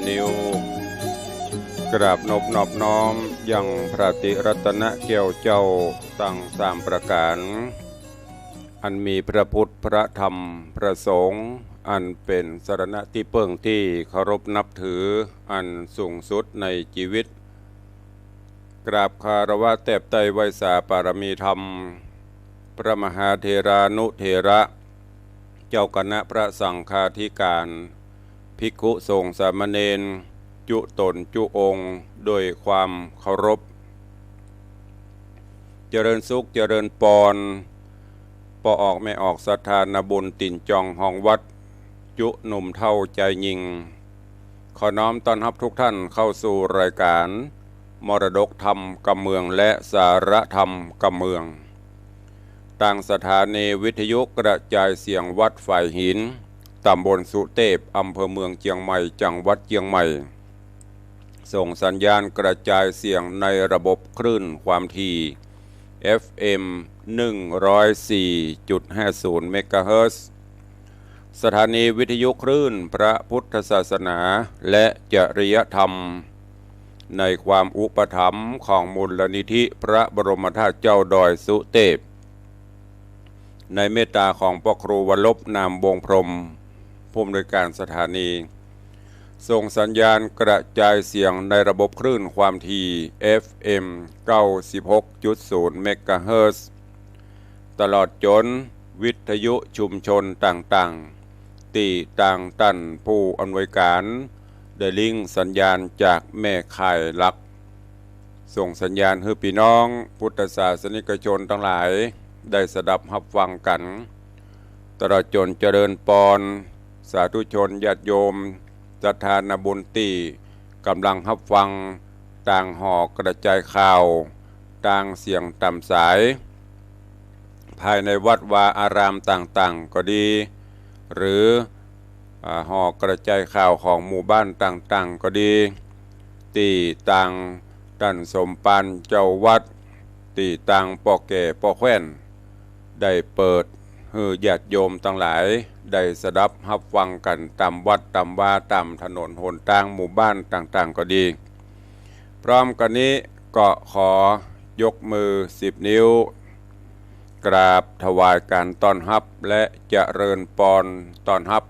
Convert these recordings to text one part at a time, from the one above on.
นิ้วกราบนบนอบน้อมยังพระติรัตนเกี่ยวเจ้าตั้งสามประการอันมีพระพุทธพระธรรมพระสงฆ์อันเป็นสรณะที่เปิ่งที่เคารพนับถืออันสูงสุดในชีวิตกราบคารวะแทบไตรไวยสาปารมีธรรมพระมหาเถรานุเถระเจ้าคณะพระสังฆาธิการภิกขุสงฆ์สามเณรจุตนจุองค์โดยความเคารพเจริญสุขเจริญปอนปอออกไม่ออกศรัทธานาบุญติ่นจองห้องวัดจุหนุ่มเท่าใจยิงขอน้อมต้อนรับทุกท่านเข้าสู่รายการมรดกธรรมกำเมืองและสารธรรมกำเมืองต่างสถานีวิทยุกระจายเสียงวัดฝ่ายหินตำบลสุเทพอำเภอเมืองเชียงใหม่จังหวัดเชียงใหม่ส่งสัญญาณกระจายเสียงในระบบคลื่นความถี่ FM 104.50 เมกะเฮิรตซ์สถานีวิทยุคลื่นพระพุทธศาสนาและจริยธรรมในความอุปถัมภ์ของมูลนิธิพระบรมธาตุเจ้าดอยสุเทพในเมตตาของพ่อครูวรบนามวงพรหมผู้อำนวยการสถานีส่งสัญญาณกระจายเสียงในระบบคลื่นความถี่ FM 96.0 เมกะเฮิรตซ์ตลอดจนวิทยุชุมชนต่างๆที่ต่างตันผู้อำนวยการได้ลิงก์สัญญาณจากแม่ข่ายหลักส่งสัญญาณให้พี่น้องพุทธศาสนิกชนทั้งหลายได้สดับรับฟังกันตลอดจนเจริญปอนสาธุชนญาติโยมศรัทธานาบุญตีกำลังรับฟังต่างห่อกระจายข่าวต่างเสียงต่ำสายภายในวัดวาอารามต่างๆก็ดีหรือห่อกระจายข่าวของหมู่บ้านต่างๆก็ดีตีต่างท่านสมปานเจ้าวัดตีต่างป่อแก่ป่อแคว้นได้เปิดให้ญาติโยมทั้งหลายได้สดับรับฟังกันตามวัดตามวาตามถนนหนทางหมู่บ้านต่างๆก็ดีพร้อมกันนี้ก็ขอยกมือ10 นิ้วกราบถวายการต้อนรับและเจริญปอนต้อนรับ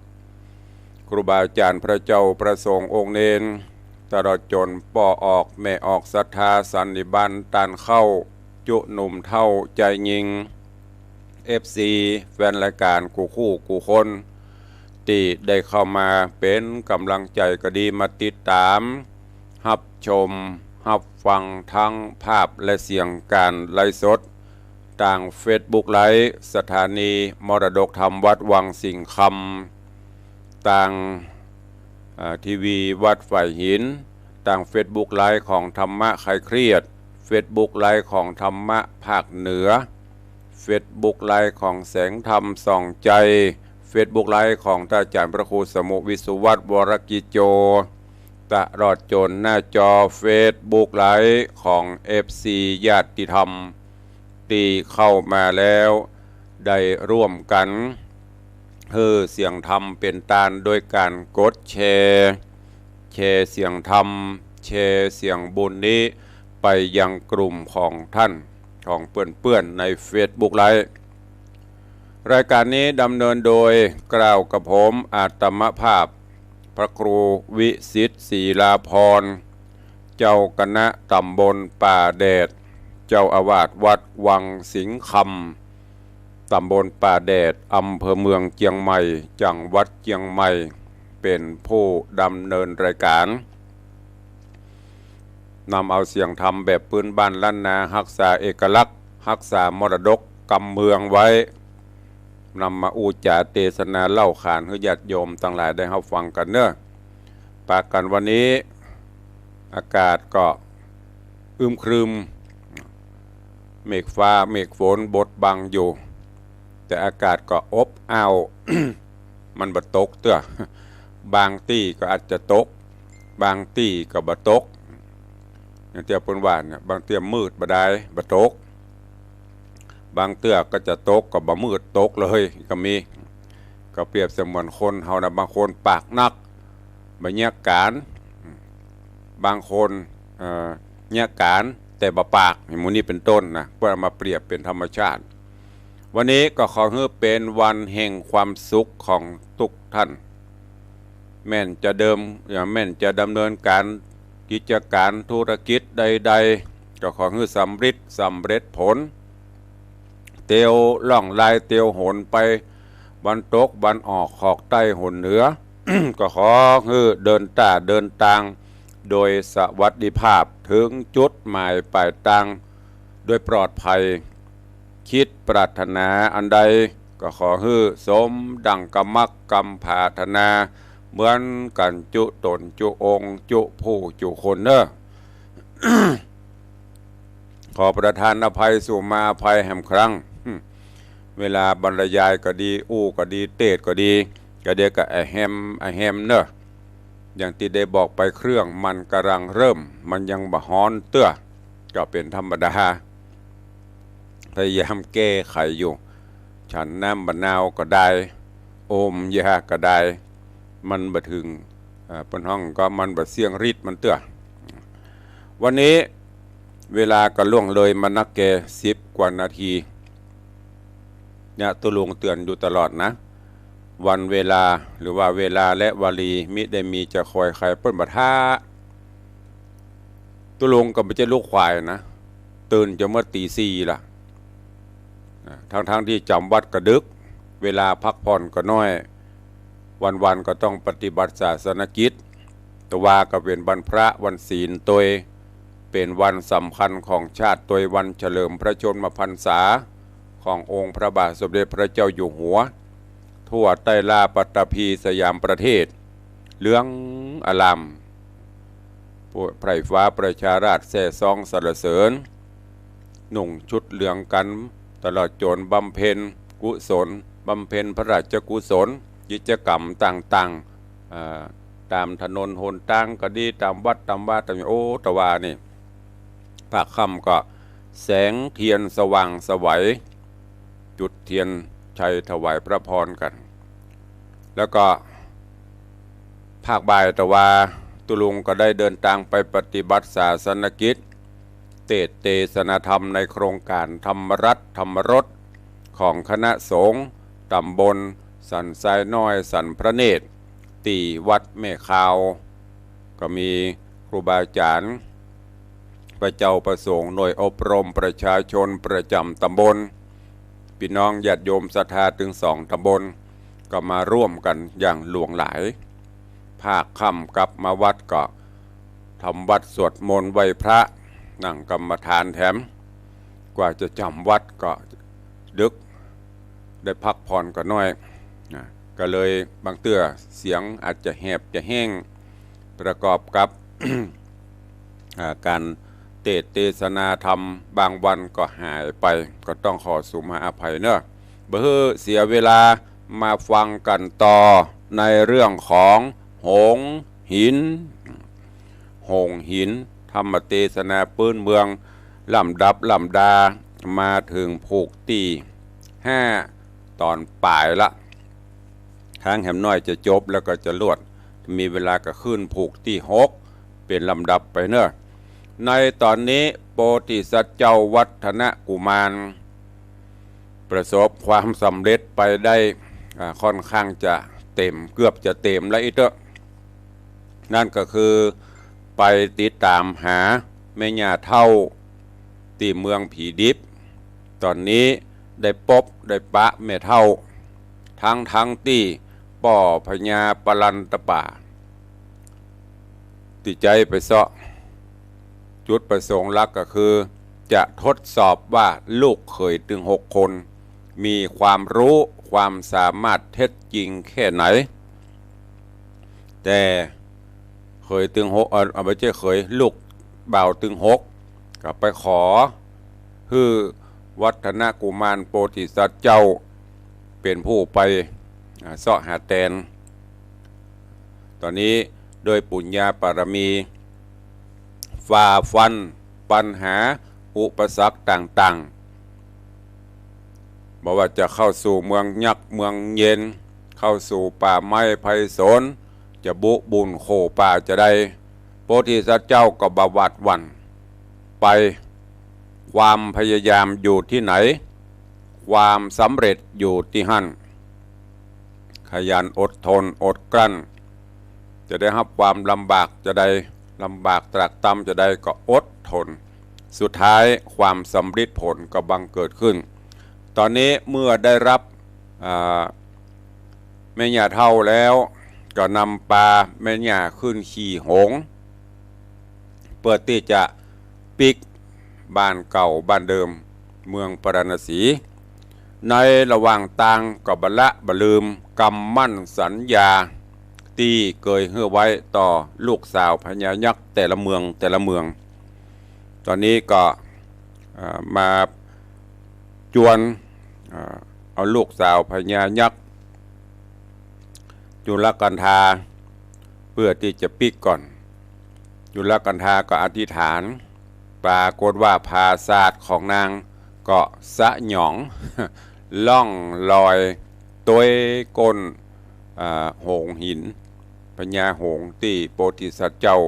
ครูบาอาจารย์พระเจ้าประสงค์องค์เนนตลอดจนป่อออกแม่ออกศรัทธาสันนิบันตานเข้าจุหนุ่มเท่าใจยิงFC แฟนรายการกูคู่กูคนที่ได้เข้ามาเป็นกำลังใจก็ดีมาติดตามรับชมรับฟังทั้งภาพและเสียงการไลฟ์สดต่าง Facebook ไลฟ์สถานีมรดกธรรมวัดวังสิงห์คำต่างทีวีวัดฝ่ายหินต่าง Facebook ไลฟ์ของธรรมะคลายเครียด Facebook ไลฟ์ของธรรมะภาคเหนือเฟซบุ๊กไลฟ์ของแสงธรรมส่องใจเฟซบุ๊กไลฟ์ของท่านอาจารย์พระครูสมุวิสุวัตรวรกิจโจตลอดจนหน้าจอเฟซบุ๊กไลฟ์ของ FC ญาติธรรมที่เข้ามาแล้วได้ร่วมกันเสียงธรรมเป็นตาลโดยการกดแชร์เสียงธรรมแชร์เสียงบุญนี้ไปยังกลุ่มของท่านของเพื่อนๆใน Facebook ไลฟ์รายการนี้ดำเนินโดยกล่าวกับผมอาตมภาพพระครูวิสิทธิ์ศรีลาภรณ์เจ้าคณะตำบลป่าแดดเจ้าอาวาสวัดวังสิงห์คำตำบลป่าแดดอำเภอเมืองเชียงใหม่จังหวัดเชียงใหม่เป็นผู้ดำเนินรายการนำเอาเสียงธรรมแบบพื้นบ้านล้านนารักษาเอกลักษณ์รักษามรดกกำเมืองไว้นำมาอูจาเทศนาเล่าขานให้ญาติโยมทั้งหลายได้รับฟังกันเนอะปากกันวันนี้อากาศก็อึมครึมเมฆฟ้าเมฆฝนบดบังอยู่แต่อากาศก็อบอ้าว มันบ่ตกเตื้อบางที่ก็อาจจะตกบางที่ก็บ่ตกอย่างเตี้ยปนหวานเนี่ยบางเตี้ยมืดบ่ได้บ่ตกบางเตื้อก็จะตกก็บ่มืดตกเลยก็มีก็เปรียบเสมือนคนเฮานะบางคนปากนักบรรยากาศ บางคนเนี่ยการแต่บะปากมูนี่เป็นต้นนะเพื่อมาเปรียบเป็นธรรมชาติวันนี้ก็ขอให้เป็นวันแห่งความสุขของทุกท่านแม่นจะแม่นจะดำเนินการกิจการธุรกิจใดๆก็ขอให้สำเร็จผลเตียวล่องลายเตียวโหนไปบันตกบันออกขอกใต้หนเหนือ ก็ขอให้เดินทางโดยสวัสดิภาพถึงจุดหมายปลายทางโดยปลอดภัยคิดปรารถนาอันใดก็ขอให้สมดังกำมักกำผาธนาเหมือนกันจุตนจุองค์จุผู้จุคนเนอะ ขอประทานอภัยสู่มาอภัยแห่งครั้งเวลาบรรยายก็ดีก็ดีเทศก็ดีก็เดียวกับไอแฮมเนอะอย่างที่ได้บอกไปเครื่องมันกำลังเริ่มมันยังบะฮ้อนเตื้อก็เป็นธรรมดาพยายามแก้ไขอยู่ฉันน้ำมะนาวก็ได้โอมยาก็ได้มันบะถึงปนห้องก็มันบะเสียงริดมันเตื้อวันนี้เวลาก็ล่วงเลยมานักแก10 กว่านาทีเนี่ยตัวลุงเตือนอยู่ตลอดนะวันเวลาหรือว่าเวลาและวลีมิได้มีจะคอยใครเปิ้นบัดท่าตัวลุงก็ไม่ใช่ลูกควายนะตื่นจะเมื่อตี 4ล่ะทั้งที่จำวัดกระดึกเวลาพักผ่อนก็น้อยวันก็ต้องปฏิบัติศาสนกิจแต่ว่าก็เป็นวันพระวันศีลตัวเป็นวันสำคัญของชาติตัววันเฉลิมพระชนมพรรษาขององค์พระบาทสมเด็จพระเจ้าอยู่หัวทั่วใต้ลาปัตตภีสยามประเทศเหลืองอลามไพร่ฟ้าประชาราษฎร์แซ่ซองสรรเสริญหนุ่งชุดเหลืองกันตลอดจนบำเพ็ญกุศลบำเพ็ญพระราชกุศลกิจกรรมต่างๆตามถนนหนทางก็ดีตามวัดตามว่าตามตะวานี่ภาคค่ำก็แสงเทียนสว่างสวัยจุดเทียนชัยถวายพระพรกันแล้วก็ภาคบ่ายตะวาตุลุงก็ได้เดินทางไปปฏิบัติศาสนกิจเทศนาธรรมในโครงการธรรมรัตน์ธรรมรสของคณะสงฆ์ตำบลสันทรายน้อยสันพระเนตรตีวัดแม่ขาวก็มีครูบาอาจารย์พระเจ้าประสงค์หน่วยอบรมประชาชนประจำตำบลพี่น้องญาติโยมศรัทธาถึง2 ตำบลก็มาร่วมกันอย่างหลวงหลายภาคค่ำกลับมาวัดก็ทำวัดสวดมนต์ไหว้พระนั่งกรรมฐานแถมกว่าจะจำวัดก็ดึกได้พักผ่อนก็น้อยก็เลยบางเตื้อเสียงอาจจะแหบจะแห้งประกอบกับ การเทศนาธรรมบางวันก็หายไปก็ต้องขอสุมาอภัยเนอะเบื่อเสียเวลามาฟังกันต่อในเรื่องของหงหินธรรมเทศนาปื้นเมืองลำดามาถึงผูกตี5ตอนปลายละทางแหมน้อยจะจบแล้วก็จะลวดมีเวลาก็ขึ้นผูกตี6เป็นลำดับไปเนอะในตอนนี้โพธิสัตว์เจ้าวัฒนกุมารประสบความสำเร็จไปได้ค่อนข้างจะเต็มเกือบจะเต็มแล้วอีกเถอะนั่นก็คือไปติดตามหาแม่ย่าเท่าที่เมืองผีดิบตอนนี้ได้ได้ปะแม่เท่าทั้งที่ป่อพญาปลันตป่าติใจไปเสาะจุดประสงค์หลักก็คือจะทดสอบว่าลูกเขยถึง6 คนมีความรู้ความสามารถเท็จจริงแค่ไหนแต่เขยถึง6ไม่ใช่เขยลูกบ่าวถึง6ก็ไปขอคือวัฒนกุมารโพธิสัตว์เจ้าเป็นผู้ไปเสาะหาแตนตอนนี้โดยปุญญาปารมีฝ่าฟันปัญหาอุปสรรคต่างๆบอกว่าจะเข้าสู่เมืองยักษ์เมืองเย็นเข้าสู่ป่าไม้ไพศาลจะบุญโคป่าจะได้ โพธิสัตว์เจ้าก็บวาดหวั่นไปความพยายามอยู่ที่ไหนความสำเร็จอยู่ที่หั่นขยันอดทนอดกลั้นจะได้รับความลำบากจะได้ลำบากตรากตรำจะได้ก็อดทนสุดท้ายความสำเร็จผลก็บังเกิดขึ้นตอนนี้เมื่อได้รับแม่ย่าเท่าแล้วก็นำปลาแม่ย่าขึ้นขี่หงเพื่อที่จะปิกบ้านเก่าบ้านเดิมเมืองพาราณสีในระหว่างต่างก็บละบลืมกำมั่นสัญญาที่เคยเฮือไว้ต่อลูกสาวพญายักษ์แต่ละเมืองตอนนี้ก็มาจวนเอาลูกสาวพญายักษ์จุลกันธาเพื่อที่จะปิกก่อนจุลกันธาก็อธิษฐานปรากฏว่าภาศาสตร์ของนางก็สะหยอง ล่องลอยตัวก้นโหงหินพญาหงที่โพธิสัตว์เจ้า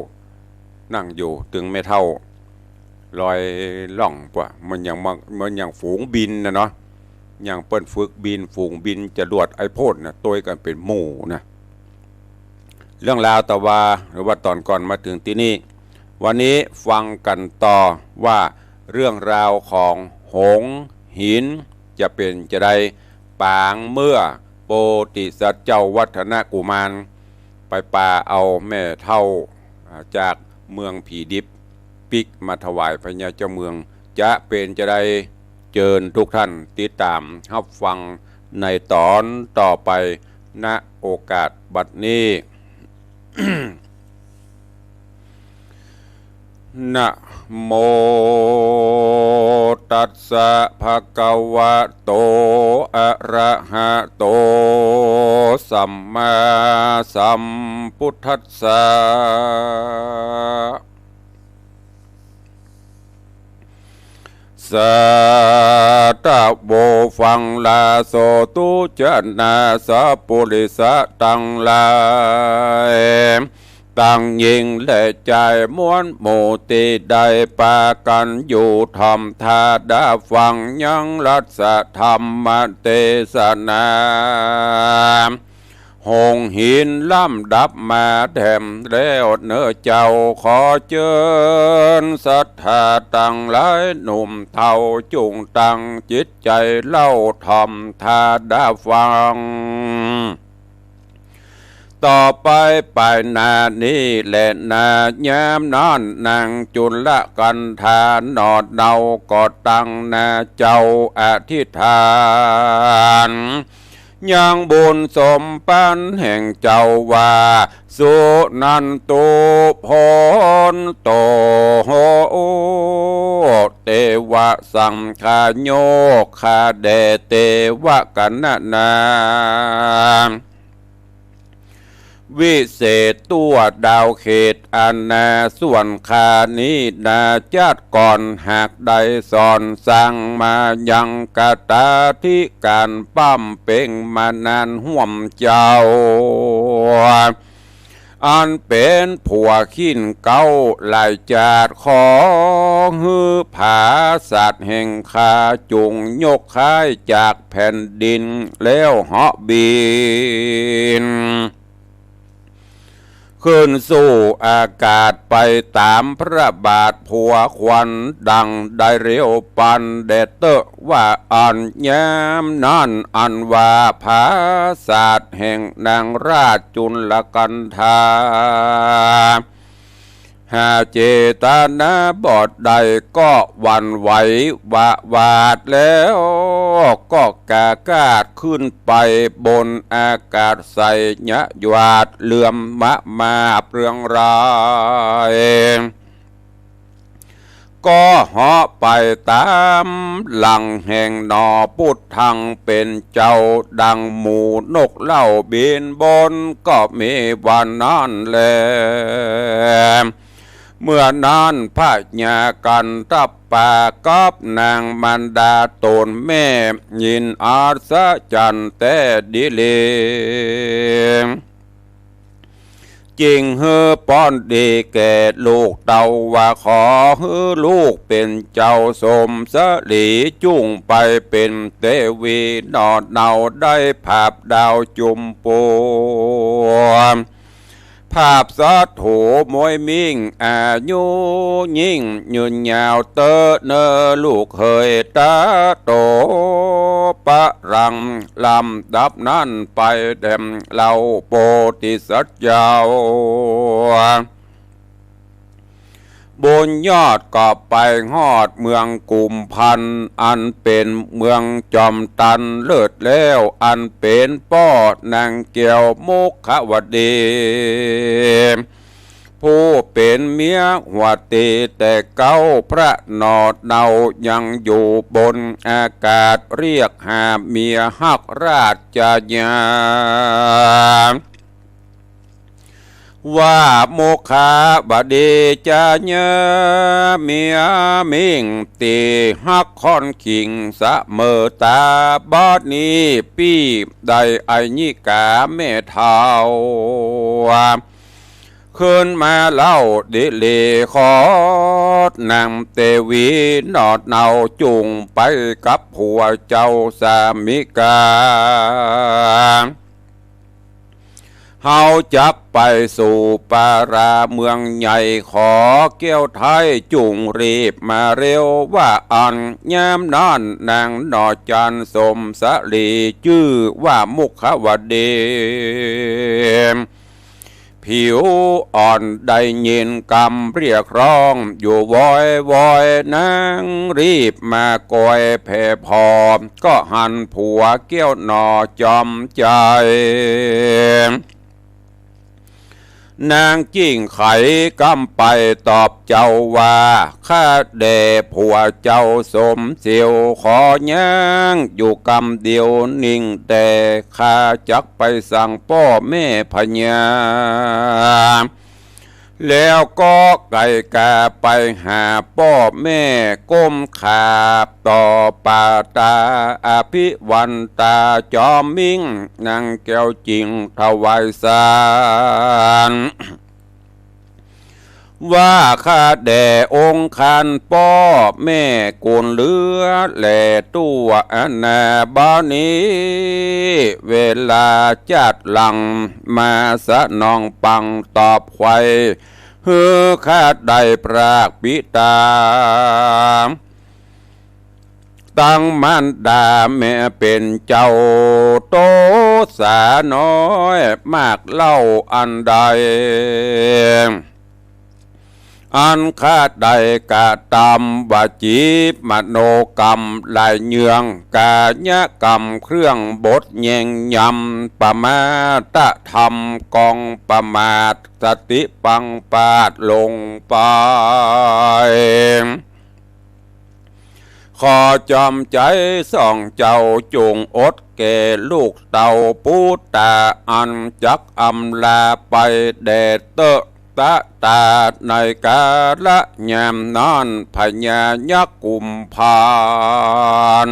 นั่งอยู่ถึงไม่เท่าลอยล่องป่ะมันอย่างฝูงบินนะเนาะอย่างเปิ้นฝึกบินฝูงบินจะรวดไอพ่นนะตัวกันเป็นหมู่นะเรื่องราวต่อว่าหรือว่าตอนก่อนมาถึงที่นี่วันนี้ฟังกันต่อว่าเรื่องราวของหงหินจะเป็นจะได้ปางเมื่อโพธิสัตว์เจ้าวัฒนกุมารไปป่าเอาแม่เท่าจากเมืองผีดิบปิกมาถวายพญาเจ้าเมืองจะเป็นจะได้เชิญทุกท่านติดตามรับฟังในตอนต่อไปณโอกาสบัดนี้ นะโมตัสสะภะคะวะโตอะระหะโตสัมมาสัมพุทธัสสะสัตตะโวฟังลาโสตุจนาสัพพุริสะตังลายตั้งยิงและใจม้วนหมู่ติได้ปากันอยู่ทำทาดาฟังยังรัศธรรมเทศนาหงหินล่ำดับมาแถมแล้วเนื้อเจ้าขอเชิญศรัทธาตั้งหลายหนุ่มเท่าจุงตั้งจิตใจเล่าทำทาดาฟังต่อไปไปนานี้แหละนายามนอนนางจุลกันธานอดเนาก็ตั้งนาเจ้าอธิษฐานยังบุญสมปันแห่งเจ้าว่าสุนันตุพนโตโหเตวะสังฆาโยคาเดเตวะกันนาวิเศษตัวดาวเขตอันนาส่วนคานี้นาจัดก่อนหากได้สอนสั่งมายังกาตาที่การปั้มเป่งมานานห่วมเจ้าอันเป็นผัวขิ้นเก้าหลายจาดของฮือผาสัตว์แห่งคาจุงยกค้ายจากแผ่นดินแล้วเหาะบินขึ้นสู่อากาศไปตามพระบาทผัวควันดังได้เรียวปันเดเตอว่าอันยามนั้นอันว่าภาศาสตร์แห่งนางราชจุลกันธาหาเจตนาบอดใดก็วันไหววาดแล้วก็กากาดขึ้นไปบนอากาศใสยะยวาดเหลื่อมมาเปลืองรายก็เหาะไปตามหลังแห่งนอพุทธังเป็นเจ้าดังหมูนกเล่าบินบนก็มีวันนั้นแลเมื่อนั้นพระญากันตับปากับนางมันดาตนแม่ยินอาสะจันแต่ดิเล จริงเฮือป้อนดีแก่ลูกเต่าว่าขอเฮือลูกเป็นเจ้าสมสลีจุ่งไปเป็นเทวีนอดเนาได้ภาพดาวจุมปูภาพสัตว์โหมวยมิ่งอายุยิ่งยืนยาวเตอเนอลูกเคยตาโตปะรังลำดับนั้นไปเด็มเหล่าโปติสัจเจ้าบนยอดก็ไปฮอดเมืองกุมพันอันเป็นเมืองจอมตันเลิศแล้วอันเป็นป้อนางเกี่ยวมุขวดีผู้เป็นเมียหัวตีแต่เก้าพระนอดเนายังอยู่บนอากาศเรียกหาเมียฮักราชญาว่าโมคาบดีจะเนเมียมิงตีฮักค่อนขิงสะเมอตาบอดนี้ปี้ได้ไอญิกาแม่เท้าขึ้นมาเล่าดิเลขอนางเตวีนอดเนาจุงไปกับผัวเจ้าสามิกาเฮาจักไปสู่ปาราเมืองใหญ่ขอเกี้ยวไทยจุงรีบมาเร็วว่าอันยามนอนนางนอจันสมสลีชื่อว่ามุขวดีผิวอ่อนได้ยินกำเรียกร้องอยู่วอยนางรีบมากอยแผ่พอก็หันผัวเกี้ยวหนอจอมใจนางจิ้งไขกำไปตอบเจ้าว่าข้าแด่ผัวเจ้าสมเสียวขอย่างอยู่กำเดียวนิ่งแต่ข้าจักไปสั่งพ่อแม่พญาแล้วก็ไก่กาไปหาพ่อแม่ก้มขาบต่อปาตาอภิวันตาจอมมิ่งนางแก้วจริงถวายสารว่าข้าแด่องค์คันพ่อแม่กุลเลือแหล่ตัวอนาบานี้เวลาจัดหลังมาสะนองปังตอบไข่เฮือข้าได้ปรากปิตาตั้งมันดาแม่เป็นเจ้าโตสาน้อยมากเล่าอันใดอันคาดใดกะตำวาจีมโนกรรมลายเยืองกายกรรมเครื่องบทแยงยำปมาตะธรรมกองประมาทสติปังปาดลงไปขอจอมใจส่องเจ้าจงอดแก่ลูกเต่าปูตาอันจักอำลาไปแดดเตอะตะตาในกาละยามนอนพญายักกุมพาน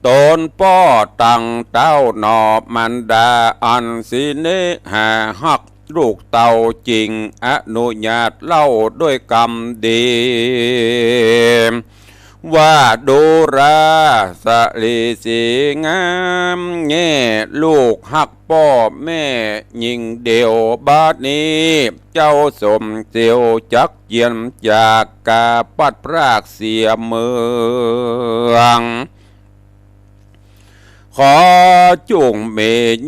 ตนป้อตังเต้าหนอมันดาอันสิเนหาหักลูกเต่าจริงอนุญาตเล่าด้วยกรรมดีว่าดูราสลีสีงามแง่ลูกหักพ่อแม่ยิงเดียวบาดนี้เจ้าสมเสียวจักเยียนจากกาปัดพรากเสียเมืองขอจุงเม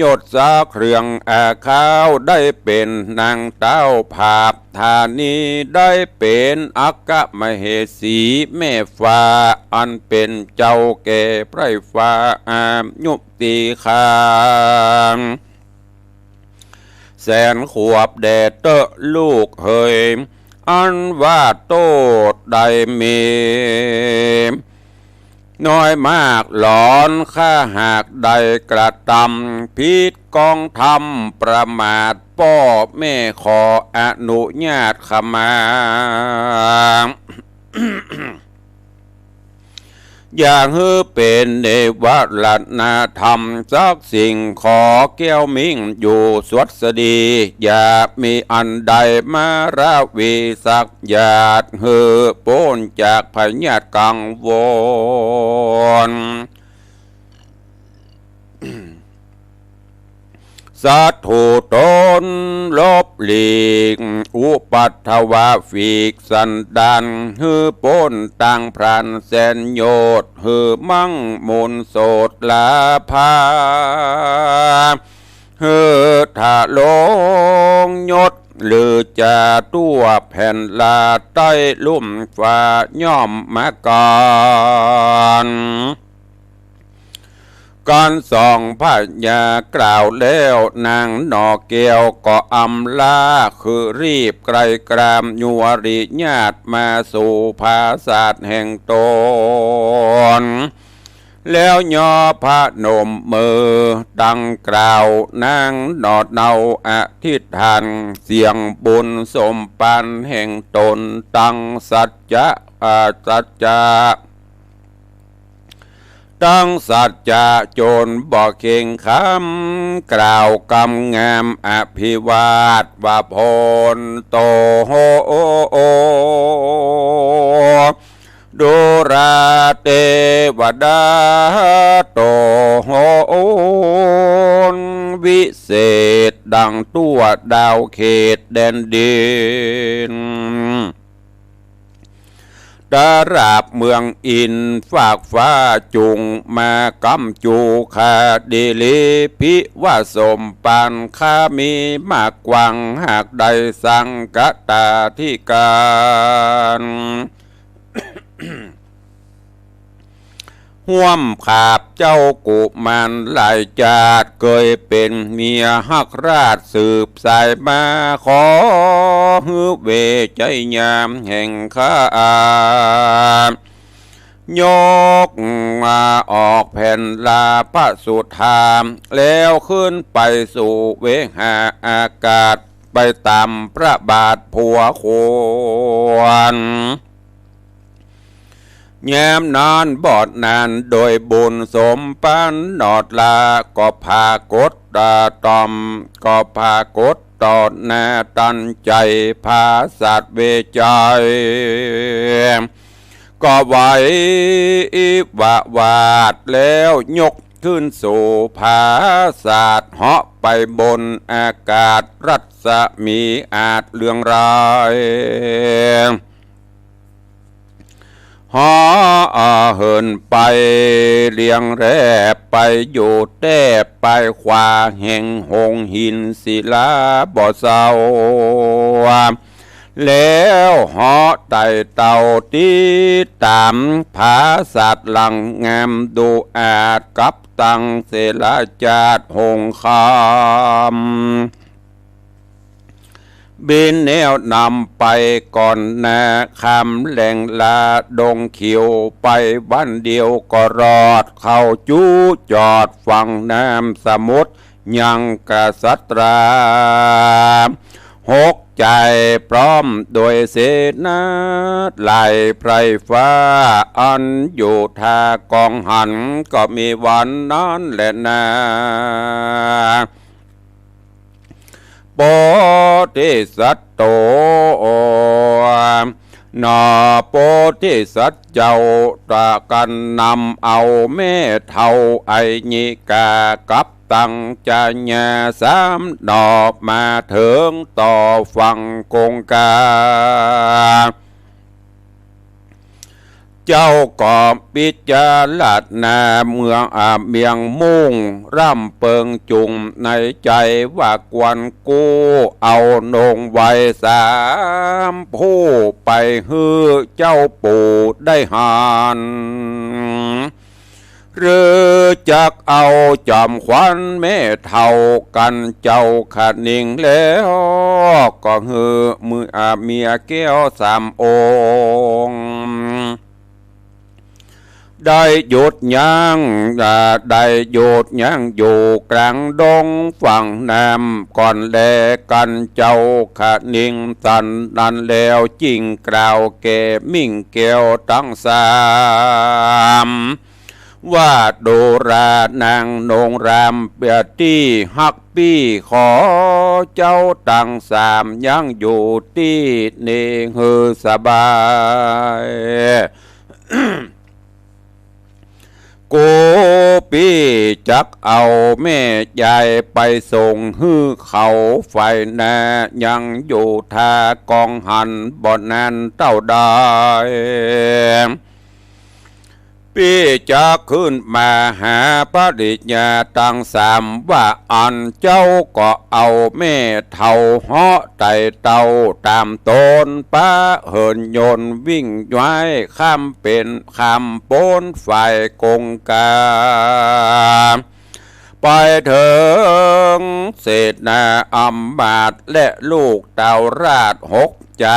ยศสาเครื่องอาข้าวได้เป็นนางเต้าภาพธานีได้เป็นอักกะมเหสีแม่ฟ้าอันเป็นเจ้าแก่ไพรฟ้าอายุติคามแสนขวบแดดเตอะลูกเฮยอันว่าโตได้เมน้อยมากหลอนข้าหากใดกระทำผิดกองทำประมาทพ่อแม่ขออนุญาตขมา อย่างฮือเป็นเนวรนาธรรมสักสิ่งขอแก้วมิ่งอยู่สวดสดีอย่ามีอันใดมาราวีสักหยาดฮือโป้นจากพญาตกังวลสัตถุตนลบหลีกอุปัตถวาฟีกสันดานฮือป้นต่างพรานแสนโยดฮือมั่งมุนโสดลาภาฮือถาลงยศหรือจะตัวแผ่นลาใต้ลุ่มฟ้าย่อมมาก่อนก่อนส่องพระยากล่าวแล้วนางนอเกียวก็อำลาคือรีบไกลกรามยัวริญาติมาสู่ภาศาสแห่งตนแล้วย่อพระนมมือดังกล่าวนางนอดเนาอธิษฐานเสียงบุญสมปันแห่งตนตั้งสัจจะตั้งสัจจะโจรบอกเข่งคำกล่าวกำงามอภิวาทว่าพลโตโหดุราเทวดาโตโหวิเศษดังตัวดาวเขตแดนดินดาราบเมืองอินฝากฟ้าจุงมากำจูคาดิลิพิว่าสมปานข้ามีมากกวังหากใดสังกตาที่การห่วมขาบเจ้ากุมารหลายจาดเคยเป็นเมียฮักราชสืบสายมาขอฮือเวใจยามแห่งข้ายกมาออกแผ่นลาพระสุธามแล้วขึ้นไปสู่เวหาอากาศไปตามพระบาทผัวควรแย้มนานบอดนานโดยบุญสมปันนอดลาก็พากดตอมก็พากดตอดนาตันใจภาสัตเวใจก็ไหววาดแล้วยกขึ้นสู่ภาศาสเหาะไปบนอากาศรัศมีอาจเลืองรายหอเหินไปเลียงแร่ไปอยู่แต้ไปขวาแห่งหงหินศิลาบ่อเศร้าแล้วหอไต่เต่าตีตามภาศาสหลังงามดูอาจกับตังเสลาจาดหงคำบินแนวนำไปก่อนนาคำแหล่งลาดงเขียวไปวันเดียวก็รอดเข้าจูจอดฝั่งน้ำสมุทรยังกษัตราหกใจพร้อมโดยเสนาไหลไพรฟ้าอันอยู่ทากองหันก็มีวันนั้นแหละนาโปธิสัตโตนอโปธิสัตเจ้าตะกันนำเอาแม่เท่าไอญิกากับตังจะญาสามดอกมาถึงต่อฟังกงกาเจ้าก็ปิจารณาเมืองเมียงมุ่งร่ำเปิงจุงในใจว่ากวนกู้เอานงไว้สามผู้ไปฮือเจ้าปู่ได้หานหรือจักเอาจอมขวัญแม่เท่ากันเจ้าขาดนิ่งแล้วก็ฮือมือเมียแก้วสามองค์ ได้หยุดยั้งได้หยุดยั้งอยู่กลางดงฝั่งน้ำก่อนแลกันเจ้าขะนิ่งสันนันแล้วจริงกล่าวแก่มิ่งแก้วตั้งสามว่าโดรานางนงรามเปียตี้ฮักปี้ขอเจ้าตั้งสามยังอยู่ที่นี่ฮือสบายกูปี้จักเอาแม่ใหญ่ไปส่งฮื้อเขาไฟนายังอยู่ทากองหันบ่อนนั้นเต้าได้พี่จะขึ้นมาหาพระดิญาตั้งสามว่าอันเจ้าก็เอาแม่เท่าเหาะไต่เต่าตามต้นป้าเหินยนวิ่งไว้ข้ามเป็นข้ามโป้นฝ่ายกงกาไปถึงเศษนาอัมบาตและลูกเต่าราชหกใจ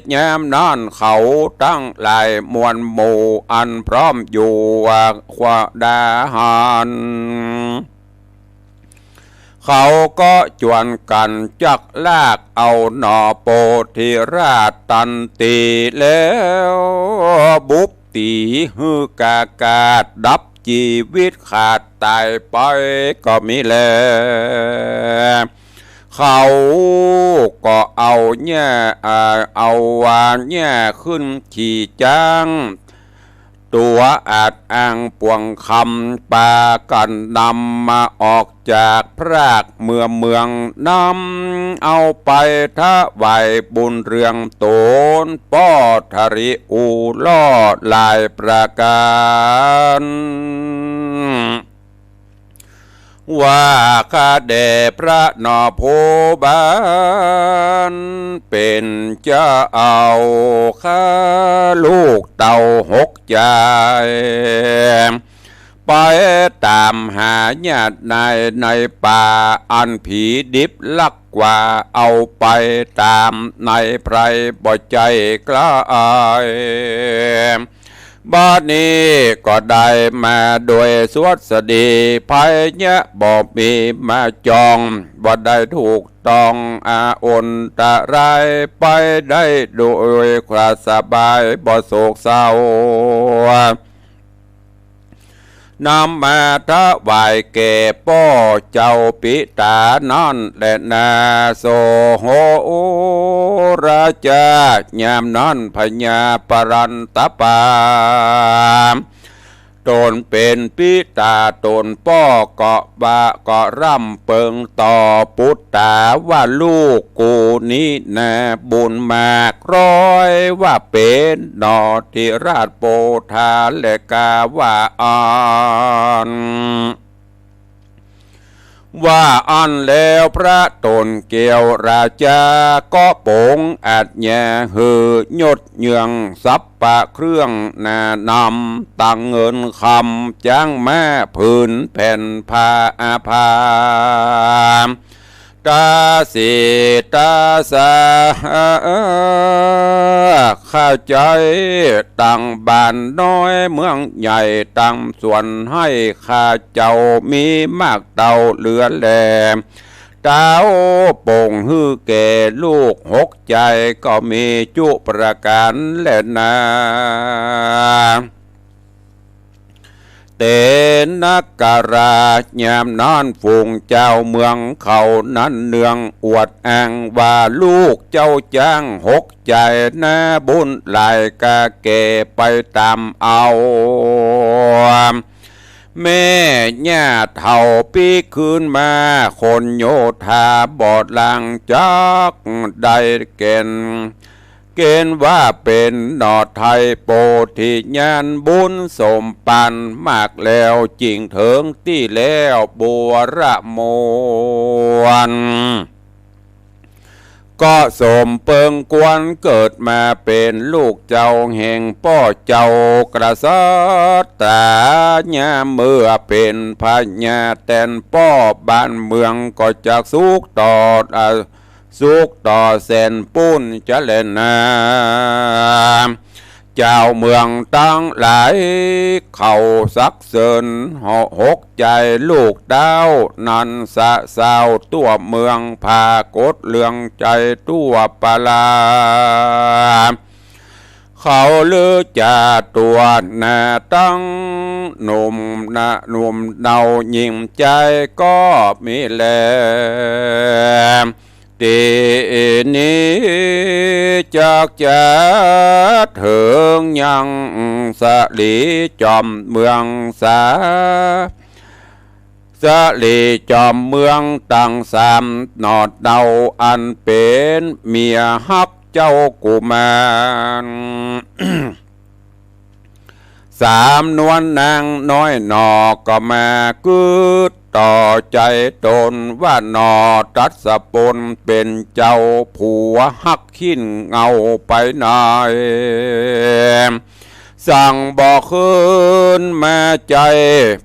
แย้มนอนเขาตั้งหลายมวลหมู่อันพร้อมอยู่ควาดาหันเขาก็จวนกันจักลากเอาหน่อโปธิราชตันตีแล้วบุบตีฮือกากาดดับชีวิตขาดตายไปก็มีแล้วเขาก็เอาเนี่ยเอาวานเนี่ยขึ้นขี่จ้างตัวอาจอ้างปวงคำปากันนำมาออกจากพรากเมืองนำเอาไปถวายบุญเรืองโตนป้อทริอูลอดลายประการว่าข้าแด่พระนอโพบาลเป็นเจ้าเอาข้าลูกเต่าหกใจไปตามหาญาติในป่าอันผีดิบลักกว่าเอาไปตามในไพรบ่ใจกล้าบ้านนี้ก็ได้มาโดยสวัสดีภัยเนี้ยบอกมีมาจองบ่ได้ถูกต้องอนตะไรไปได้โดยความสบายบ่โศกเศร้านำมาถวายแก่ป้อเจ้าปิตานอนและนาโสโหราชายามนอนพญาปรันตปาตนเป็นปิตาตนป้อเกาะบะเกาะร่ำเปิงต่อปุตตาว่าลูกกูนี้แน่บุญมากร้อยว่าเป็นนอที่ราชโปธาและกาว่าอ่อนว่าอันแล้วพระตนเกี่ยวราชาก็โปงอาจแย่หือยดเยืองสับปะเครื่องนานำตั้งเงินคำจ้างแม่พื้นแผ่นพาอาภาตาสีตาสาข้าใจตั้งบ้านน้อยเมืองใหญ่ตั้งส่วนให้ข้าเจ้ามีมากเต่าเหลือแลเต้าโป่งฮื้อแก่ลูกหกใจก็มีจุประการและนาเตนักการายามนอนฝูงเจ้าเมืองเขานั้นเนืองอวดอ้างว่าลูกเจ้าจ้างหกใจนะบุญหลายกาเกไปตามเอาแม่ย่าเท่าปีคืนมาคนโยธาบอดหลังจักได้เกณฑ์ว่าเป็นนอไทยโปธิญาณบุญสมปันมากแล้วจริงเถิงที่แล้วบัวระมวนก็สมเปิงกวนเกิดมาเป็นลูกเจ้าแห่งป้อเจ้ากระสัตตาญาเมื่อเป็นพญาแตนป้อบ้านเมืองก็จะสุขต่อแสนปุ้นจะเล่นนา เจ้าเมืองตั้งหลายเขาสักเสริญหกใจลูกดาวนันสะสาวตัวเมืองพากดเลืองใจตัวปลาเขาลือจ่าตัวนาตั้งหนุ่มนาหนุ่มเนายิ่งใจก็มีแลตีนี้จากจะถึงยังสลีจอมเมืองสาสลีจอมเมืองตั้งสามนอดเดาอันเป็นเมียฮักเจ้ากุมารสามนวลนางน้อยหนอก็มากึดต่อใจตนว่านอตัดสะปนเป็นเจ้าผัวฮักขิ้นเงาไปไหนสั่งบอกคืนมาใจ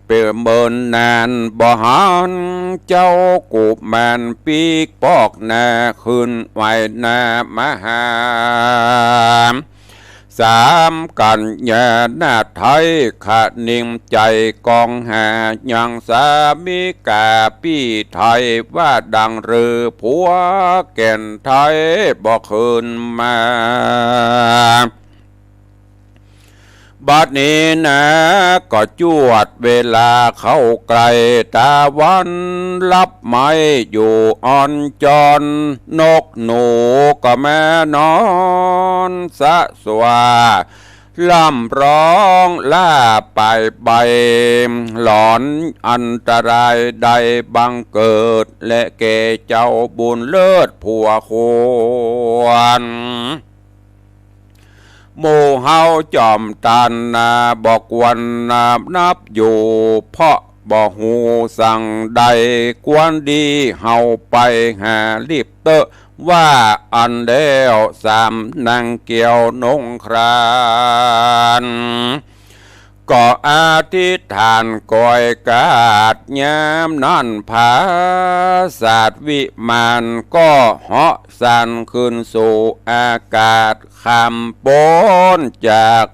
เปิ่มเมินนานบ่หันเจ้ากุมารปีกปอกหน้าคืนไหวหน้ามหาสามกันยาหน้าไทยขาดนิ่งใจกองหายังสามิกาพี่ไทยว่าดังหรือผัวแก่นไทยบอกคืนมาบัดนี้นะก็จวดเวลาเข้าไกลตาวันรับไม่อยู่อ่อนจอนนกหนูก็แม่นอนสะสวาล่ำร้องล่าไปใบหลอนอันตรายใดบังเกิดและแก่เจ้าบุญเลิศผัวควรหมู่เฮาจอมตันนาบอกวันนับอยู่เพราะบ่หูสั่งใดกวนดีเฮาไปหารีบเตอะว่าอันเดียวสามนางเกี่ยวนงครานก็อธิษฐานก่อยกาดยามนั่นผาศาสตร์วิมานก็เหาะสั่นขึ้นสู่อากาศข้ามพ้นจาก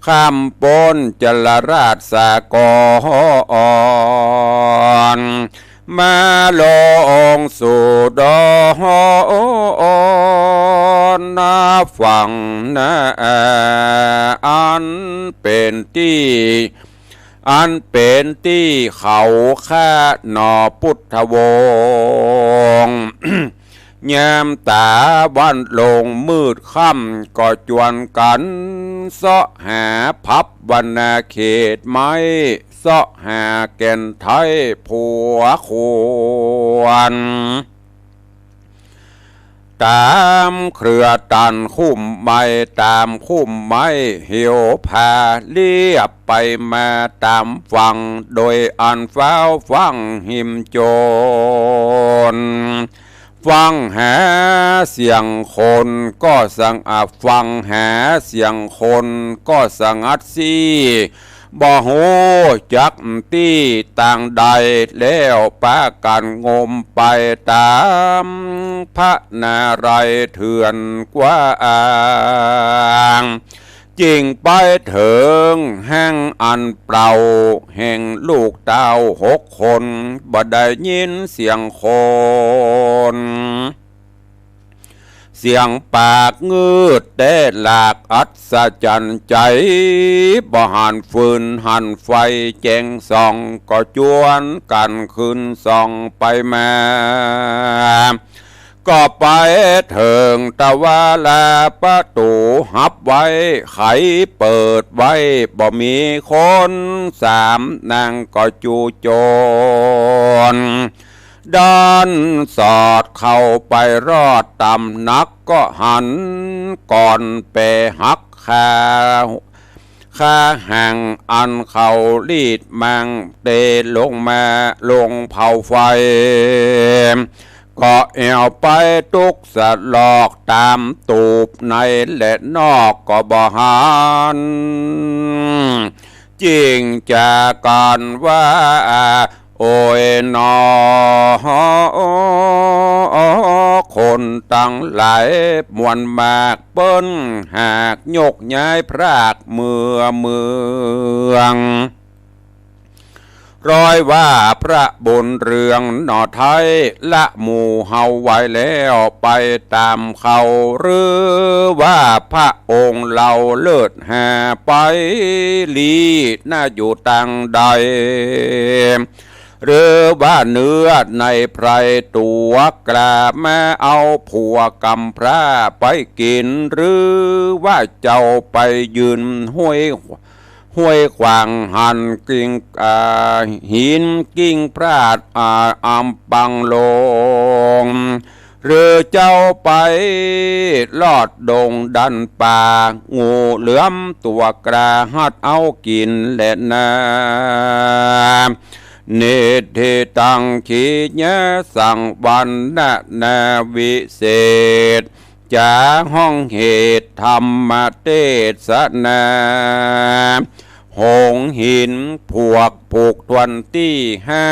ข้ามพ้นจลราชสากรมาลงสู่ดอนนาฝั่งนาอันเป็นที่เขาข้าหนอพุทธวงศ์ยามตาวันลงมืดค่ำก็จวนกันเสาะหาพับวรรณเขตไม้เสาะหาแก่นไทยผัวควรตามเครือตันคุ้มไม้ตามคุ้มไม้เหี่ยวพาเลียบไปมาตามฝั่งโดยอันฟ้าวฟังหิมโจรฟังหาเสียงคนก็สังอับฟังหาเสียงคนก็สังอัดซีบ่โหจักตี้ต่างใดแล้วปากันงมไปตามพระนารายณ์เถื่อนกว่าจริงไปถึงแห่งอันเปล่าแห่งลูกเต้า6 คนบ่ได้ยินเสียงคนเสียงปากงืดแต่หลากอัศจรรย์ใจบ่หันฟืนหันไฟแจงส่องก็จวนกันขึ้นส่องไปมาก็ไปถึงตะวาลาประตูหับไว้ไขเปิดไว้บ่มีคนสามนางก็จูโจรด้านสอดเข้าไปรอดตำนักก็หันก่อนเปหักข้าห่างอันเขาลีดมังเตลงมาลงเผาไฟก็แอวไปตุกสะลอกตามตูบในและนอกก็บ่หันจริงจากการว่า โอ้ยหนอคนตั้งหลายมวลมากเปิ้นหากยกย้ายพรากเมืองร้อยว่าพระบนเรืองหนอไทยละหมู่เฮาไว้แล้วไปตามเขาหรือว่าพระองค์เราเลิศหาไปลีน่าอยู่ต่างใดหรือว่าเนื้อในไพรตัวกล้ามาเอาผัวกำพร้าไปกินหรือว่าเจ้าไปยืนห้วยขวางหันกิ่งหินกิ่งพราดอำปังลงหรือเจ้าไปลอดดงดันป่างูเหลือมตัวกระหัดเอากินและนาเนติตังขีญะสังวันนาวิเศษจาห้องเหตุธรรมเทศนาหงหินพวกผูกทวนที่ห้า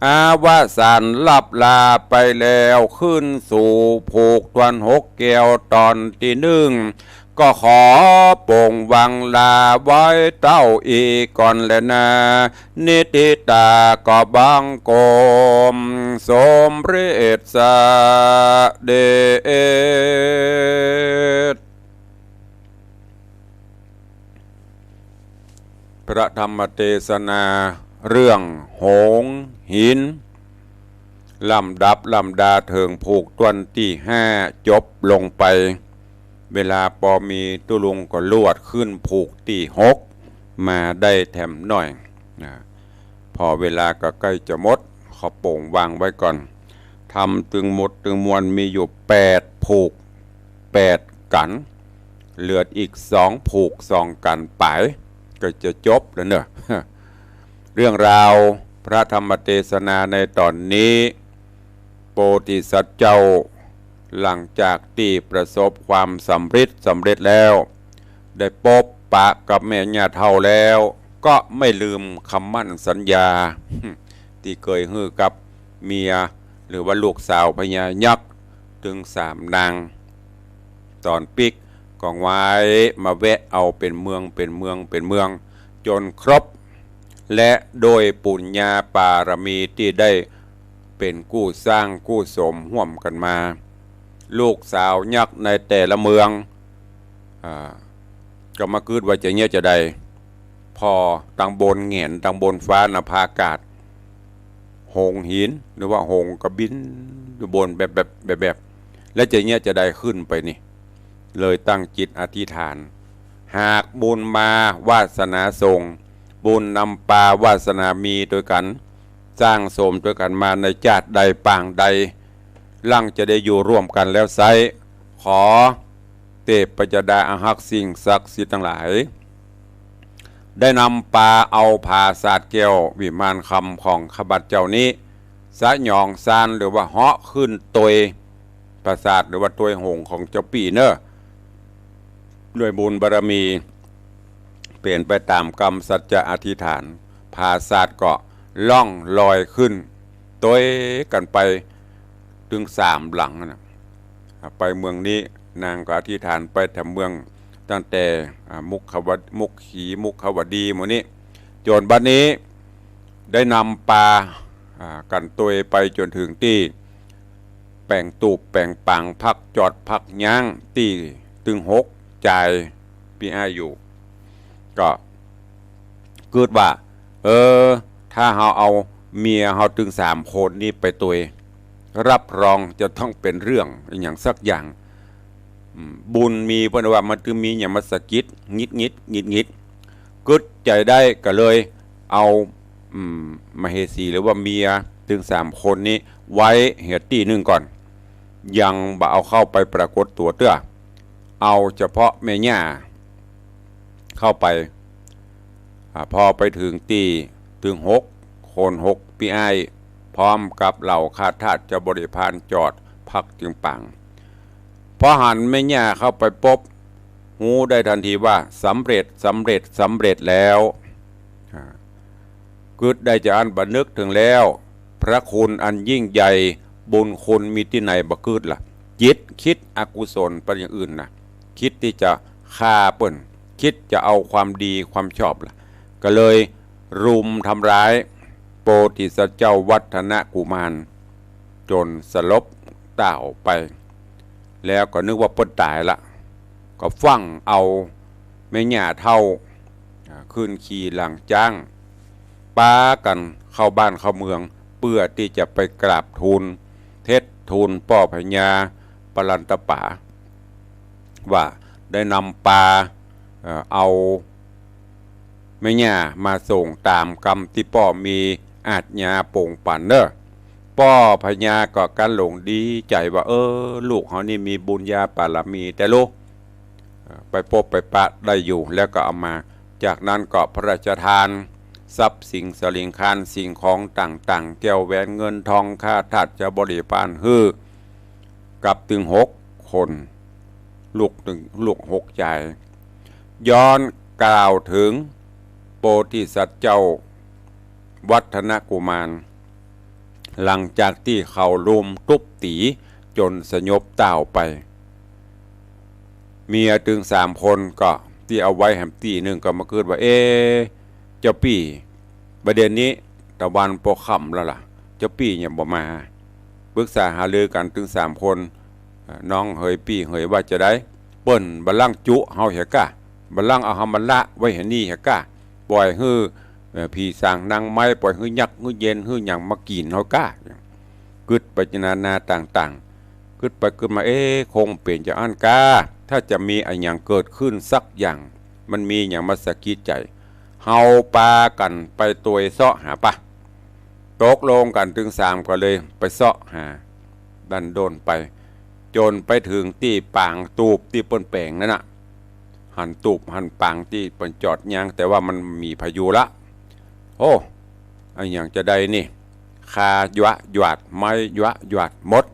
อาวสันลับลาไปแล้วขึ้นสู่ผูกทวนหกแก้วตอนที่หนึ่งก็ขอปงวังลาไว้เต้าอีกก่อนแลยนะนิติตาก็บังกมสมฤทธิ์เดชพระธรรมเทศนาเรื่องหงหินลำดับลำดาเถิงผูกตวนที่ห้าจบลงไปเวลาปอมีตุลุงก็ลวดขึ้นผูกที่หกมาได้แถมหน่อยนะพอเวลาก็ใกล้จะหมดขอโป่งวางไว้ก่อนทำตึงหมดตึงมวลมีอยู่8ผูก8กันเหลืออีก2ผูก2กันไปก็จะจบแล้วเนอะ เรื่องราวพระธรรมเทศนาในตอนนี้โพธิสัตว์เจ้าหลังจากที่ประสบความสำเร็จแล้วได้พบปะกับแม่ย่าเฒ่าแล้วก็ไม่ลืมคำมั่นสัญญา ที่เคยฮื้อกับเมียหรือว่าลูกสาวพญายักษ์ถึง3นางตอนปิกกองไว้มาแวะเอาเป็นเมืองจนครบและโดยปุญญาปารมีที่ได้เป็นกู้สร้างกู้สมห่วมกันมาลูกสาวยักษ์ในแต่ละเมืองก็มาคืดว่าจะเงี้ยจะได้พอตังบนเงียนตังบนฟ้านภาอากาศหงหินหรือว่าหงกระบินอยู่บนแบบและจะเงี้ยจะได้ขึ้นไปนี่เลยตั้งจิตอธิษฐานหากบุญมาวาสนาส่งบุญนำปาวาสนามีด้วยกันสร้างสมด้วยกันมาในชาติใดปางใดลั่งจะได้อยู่ร่วมกันแล้วไซขอเทพจดาอาหักสิ่งศักดิ์สิทธิ์ทั้งหลายได้นำปลาเอาผาศาสตร์แก้ววิมานคำของขบัดเจ้านี้สะหยองซานหรือว่าเหาะขึ้นตวยปราสาทหรือว่าตวยหงของเจ้าปีเนอด้วยบุญบารมีเปลี่ยนไปตามกรรมสัจจะอธิษฐานผาศาสตร์ก็ล่องลอยขึ้นตวยกันไปถึง3หลังนะไปเมืองนี้นางก็อธิษฐานไปแต่เมืองตั้งแต่มุขวดีหมู่นี้จนบัดนี้ได้นำปลากันตัวไปจนถึงที่แป่งตูบแป่งปังพักจอดพักย่างที่ตึง6จ่ายพี่อาอยู่ก็เกิดว่าถ้าเราเอาเมียเราถึง3คนนี้ไปตัวรับรองจะต้องเป็นเรื่องอย่างสักอย่างบุญมีเพราะว่ามันคือมีอย่างมาสกิดงิดกึดใจได้ก็เลยเอามเหสีหรือว่าเมียถึง3คนนี้ไว้เหตุที่หนึ่งก่อนยังบ่เอาเข้าไปปรากฏตัวเตื้อเอาเฉพาะแม่ย่าเข้าไปพอไปถึงตีถึง6 คน6ปีไอพร้อมกับเหล่าข้าทาสจะบริพารจอดพักจึงปังพอหันแม่ย่าเข้าไปพบหูได้ทันทีว่าสำเร็จแล้ว กึดได้จะอันบันนึกถึงแล้วพระคุณอันยิ่งใหญ่บุญคุณมีที่ไหนบ่กึดล่ะจิตคิดอกุศลไปอย่างอื่นนะคิดที่จะฆ่าเปิ้นคิดจะเอาความดีความชอบล่ะก็เลยรุมทำร้ายโพธิสัตว์เจ้าวัฒนกุมารจนสลบตายไปแล้วก็นึกว่าเปิ้นตายละก็ฟั่งเอาแม่ย่าเท่าขึ้นขี่หลังจ้างป้ากันเข้าบ้านเข้าเมืองเพื่อที่จะไปกราบทูลเทศทูลป่อพญาปลันตป๋าว่าได้นำปลาเอาแม่ย่ามาส่งตามกรรมที่ป่อมีอาจญาโป่งปั่นเนอะป่อพญาก็กันหลงดีใจว่าลูกเขานี่มีบุญญาบารมีแต่ลูกไปพบไปปะได้อยู่แล้วก็เอามาจากนั้นก็พระราชทานทรัพย์สิ่งสลิงคารสิ่งของต่างๆแก้วแหวนเงินทองค่าทัดจะบริปานฮื้อกับถึง6 คนลูก6 ใจย้อนกล่าวถึงโพธิสัตว์เจ้าวัฒนกุมารหลังจากที่เขารุมทุบตีจนสยบเต้าไปเมียถึง3 คนก็ที่เอาไว้แหมตีหนึ่งก็มาเกิดว่าเจ้าปี่ประเด็นนี้ตะวันโปค่ำแล้วล่ะเจ้าปี่เนี่ยบ่มาปรึกษาหารือกันถึง3 คนน้องเฮยปี่เฮยว่าจะได้เปิ้นบัลลังจุเฮาเหกะบัลลังเอาหามันละไว้เห็นนี่เหกะปล่อยฮื้อพี่สร้างนางไม้ปล่อยฮื้อยักฮื้อเย็นฮื้อหยังมากินเฮากะกึดไปจนาต่างๆกึดไปกึดมาคงเปลี่ยนจากอันกาถ้าจะมีอะไรอย่างเกิดขึ้นสักอย่างมันมีอย่างมาสะกิดใจเฮาปากันไปตัวเสาะหาปะตกลงกันถึง3ก็เลยไปเสาะหาดันโดนไปจนไปถึงที่ปางตูบที่เปิ้นแปลงนั่นน่ะหันตูบหันปางที่เปิ้นจอดยางแต่ว่ามันมีพายุละโอ้อะไรอย่างจะได้นี่คาหยวดไม้หยวดมด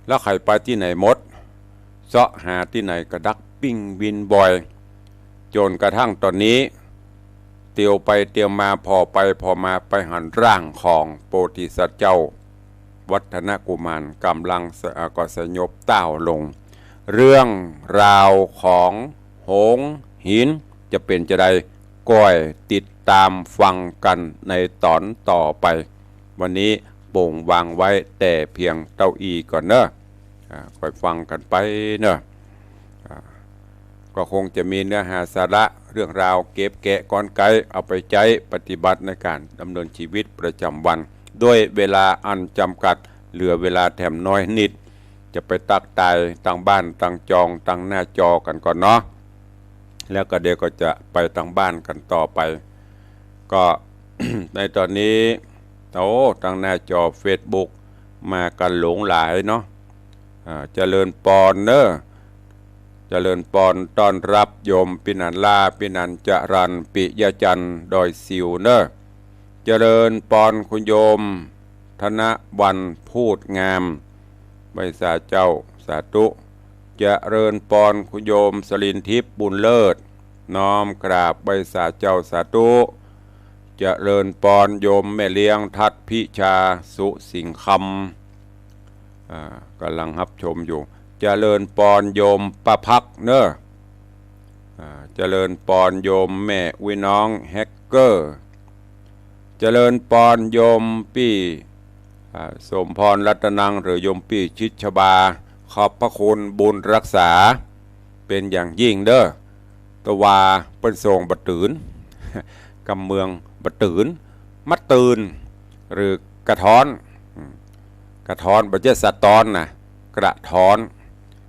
แล้วใครไปที่ไหนมดเสาะหาที่ไหนกระดักปิ้งบินบ่อยจนกระทั่งตอนนี้เตียวไปเตียวมาพอไปพอมาไปหันร่างของโพธิสัตว์เจ้าวัฒนกุมารกำลังก็สยบเต้าลงเรื่องราวของหงหินจะเป็นจะได้ก้อยติดตามฟังกันในตอนต่อไปวันนี้โป่งวางไว้แต่เพียงเต้าอี้ก่อนเนอะค่อยฟังกันไปเนอะก็คงจะมีเนื้อหาสาระเรื่องราวเก็บแกะก้อนไกเอาไปใช้ปฏิบัติในการดำเนินชีวิตประจำวันด้วยเวลาอันจำกัดเหลือเวลาแถมน้อยนิดจะไปตักตายตั้งบ้านตั้งจองตั้งหน้าจอกันก่อนเนาะแล้วก็เดี๋ยวก็จะไปตั้งบ้านกันต่อไปก็ ในตอนนี้ตั้งหน้าจอ Facebook มากันหลงหลายเนาะเจริญปอนเนอะเจริญปอนต้อนรับโยมปินันลาปินันจรันปิยจันทร์ดอยสิวเนอะเจริญปอนคุณโยมธนวันพูดงามใบสาเจ้าสาธุเจริญปอนคุณโยมสลินทิพย์บุญเลิศน้อมกราบใบสาเจ้าสาธุเจริญปอนโยมแม่เลี้ยงทัดพิชาสุสิงคำกำลังรับชมอยู่เจริญปอนโยมประพักเนอะเจริญปอนโยมแม่วิน้องแฮกเกอร์เจริญปอนโยมปี้สมพรรัตนังหรือโยมปี้ชิดชบาขอบพระคุณบุญรักษาเป็นอย่างยิ่งเด้อตะวาเป็นทรงบัดตื่น กำเมืองบัดตื่นมัดตื่นหรือกระท้อนบัดเจสะตอนนะกระท้อน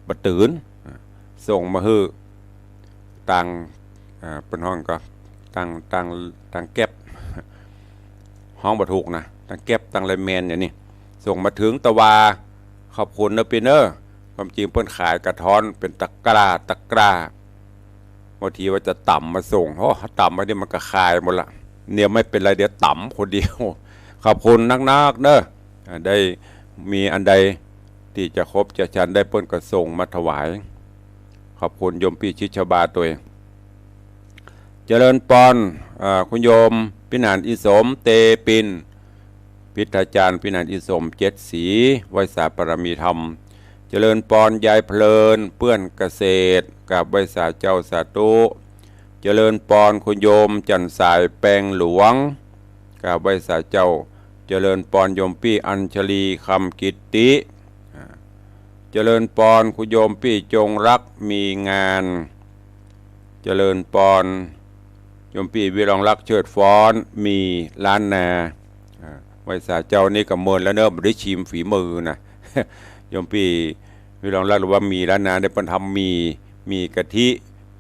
บัดตื่นส่งมาฮือต่างเป็นห้องก็ต่างเก็บห้องบัดถูกนะต่างเก็บต่างไรแมนอย่างนี้ส่งมาถึงตะวาขอบคุณนะปีเนอร์ความจริงเพิ่นขายกระท้อนเป็นตะกร้าบางทีว่าจะต่ำมาส่งต่ำมาเนี่ยมันก็คายหมดละเนี่ยไม่เป็นไรเดี๋ยวต่ำคนเดียวขอบคุณนักเนอะได้มีอันใดที่จะครบจะชันได้เพิ่นก็ส่งมาถวายขอบคุณโยมพี่ชิดชบาตัวเองเจริญปอนคุณโยม พินานอิสมเตปินพิทาจารย์พินานอิสมเจ็ดสีไวยสาปรมีธรรมเจริญปอนยายเพลินเปื้อนเกษตรกับไวยสาเจ้าสาตุเจริญปอนคุณโยมจันสายแปลงหลวงกับไวยสาเจ้าเจริญปอนโยมปี้อัญชลีคำกิตติเจริญปอนคุณโยมปี้จงรักมีงานเจริญปอนโยมปี้วิรองรักเชิดฟ้อนมีล้านนาไวยสาเจ้านี่กับเมินแล้วเนิ่มได้ชิมฝีมือนะโยมปี้วิรองรักหรือว่ามีล้านนาได้เป็นทำมีกะทิ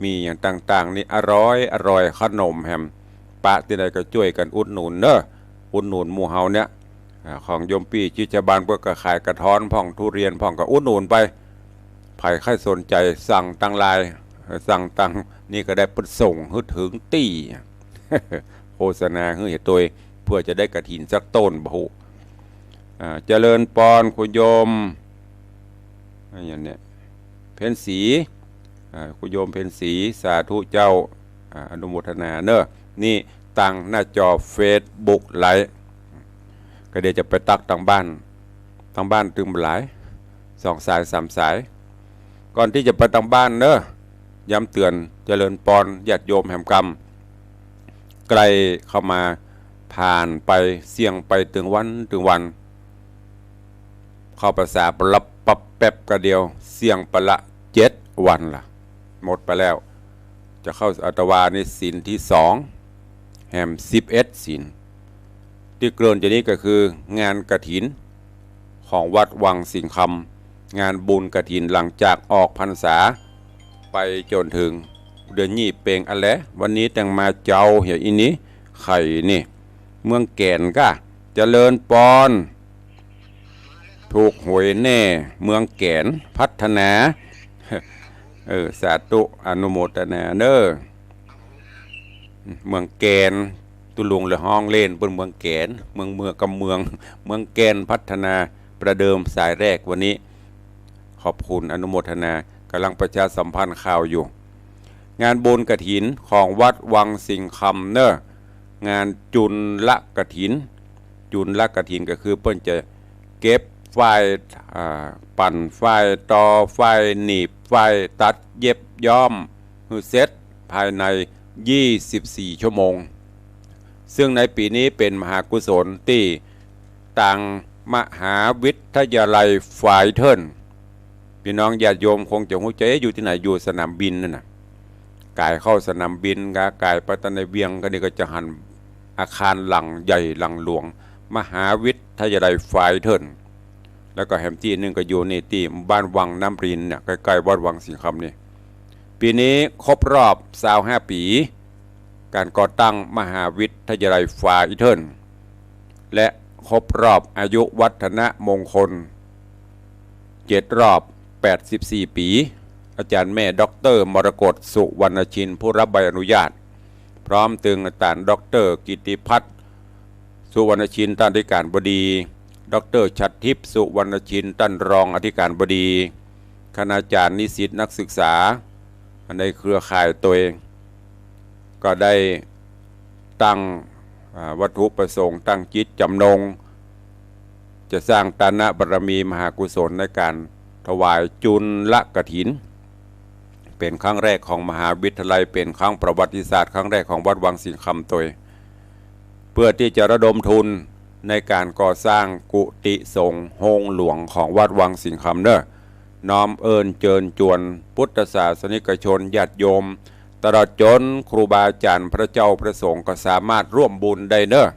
มีอย่างต่างๆนี่อร่อยขนมแฮมปะที่ใดก็ช่วยกันอุดหนุนเนอะอุดหนุนหมู่เฮาเนี่ยของโยมปี้ชิจบานเพื่อก็ขายกระท้อนพ่องทุเรียนพ่องก็อุดหนุนไปไผ่ใครสนใจสั่งตังลายสั่งตังนี่ก็ได้ประส่งฮึดถึงตี้โฆษณาให้เห็นตัวเพื่อจะได้กระถินสักต้นบุเจริญปอนคุณโยมอย่างเนี้ยเพนสีคุณโยมเพนสีสาธุเจ้าอนุโมทนาเนอะนี่ตั้งหน้าจอเฟซบุ๊กไลฟ์ก็เดี๋ยวจะไปตักตั้งบ้านตึมหลาย2 สาย 3 สายก่อนที่จะไปตั้งบ้านเนอะย้ำเตือนเจริญปอนญาติโยมแห่งกรรมไกลเข้ามาผ่านไปเสี่ยงไปถึงวันเข้าภาษาปรับปับแป๊บกระเดียวเสี่ยงปละ7 วันล่ะหมดไปแล้วจะเข้าอัตวานี่ศีลที่2แห่ม11 ศีลที่เกินจากนี้ก็คืองานกฐินของวัดวังสิงห์คำงานบุญกฐินหลังจากออกพรรษาไปจนถึงเดือนยี่เปงอะไรวันนี้แต่งมาเจ้าเหี่ยอีนี้ไข่นี่เมืองแก่นก็เจริญปอนถูกหวยแน่เมืองแก่นพัฒนาสาธุอนุโมทนาเนอเมืองแก่นตุลุงเลยห้องเล่นบนเมืองแก่นเมืองกับเมืองแก่นพัฒนาประเดิมสายแรกวันนี้ขอบคุณอนุโมทนากำลังประชาสัมพันธ์ข่าวอยู่งานบุญกฐินของวัดวังสิงห์คำเนอะงานจุลละกฐินก็คือเปิ้นจะเก็บฝ้ายปั่นฝ้ายตอฝ้ายหนีบฝ้ายตัดเย็บย้อมคือเซตภายใน24 ชั่วโมงซึ่งในปีนี้เป็นมหากุศลที่ต่างมหาวิทยาลัยฝ่ายเทินพี่น้องญาติโยมคงจะหัวใจอยู่ที่ไหนอยู่สนามบินนั่นนะกายเข้าสนามบินกายไปตในเวียงก็นี่ก็จะหันอาคารหลังใหญ่หลังหลวงมหาวิทยาลัยฝ่ายเทินแล้วก็แฮมที่นึงก็อยู่ในที่บ้านวังน้ำรินเนี่ยใกล้ๆวัดวังสิงห์คำนี่ปีนี้ครบรอบ25 ปีการก่อตั้งมหาวิทยาลัยฝ่ายเทินและครบรอบอายุวัฒนมงคล7 รอบ84 ปีอาจารย์แม่ด็อกเตอร์มรกตสุวรรณชินผู้รับใบอนุญาตพร้อมตึงอาจารย์ด็อกเตอร์กิติพัฒน์สุวรรณชินท่านอธิการบดีด็อกเตอร์ชัดทิพย์สุวรรณชินท่านรองอธิการบดีคณาจารย์นิสิตนักศึกษาในเครือข่ายตัวเองก็ได้ตั้งวัตถุประสงค์ตั้งจิตจำนงจะสร้างตานะบารมีมหากุศลในการถวายจุลกฐินเป็นครั้งแรกของมหาวิทยาลัยเป็นครั้งประวัติศาสตร์ครั้งแรกของวัดวังสิงห์คำตัวเพื่อที่จะระดมทุนในการก่อสร้างกุฏิสงฆ์โฮงหลวงของวัดวังสิงห์คำเนอะน้อมเอิญเจิญจวนพุทธศาสนิกชนญาติโยมตลอดจนครูบาอาจารย์พระเจ้าพระสงฆ์ก็สามารถร่วมบุญได้เนอะ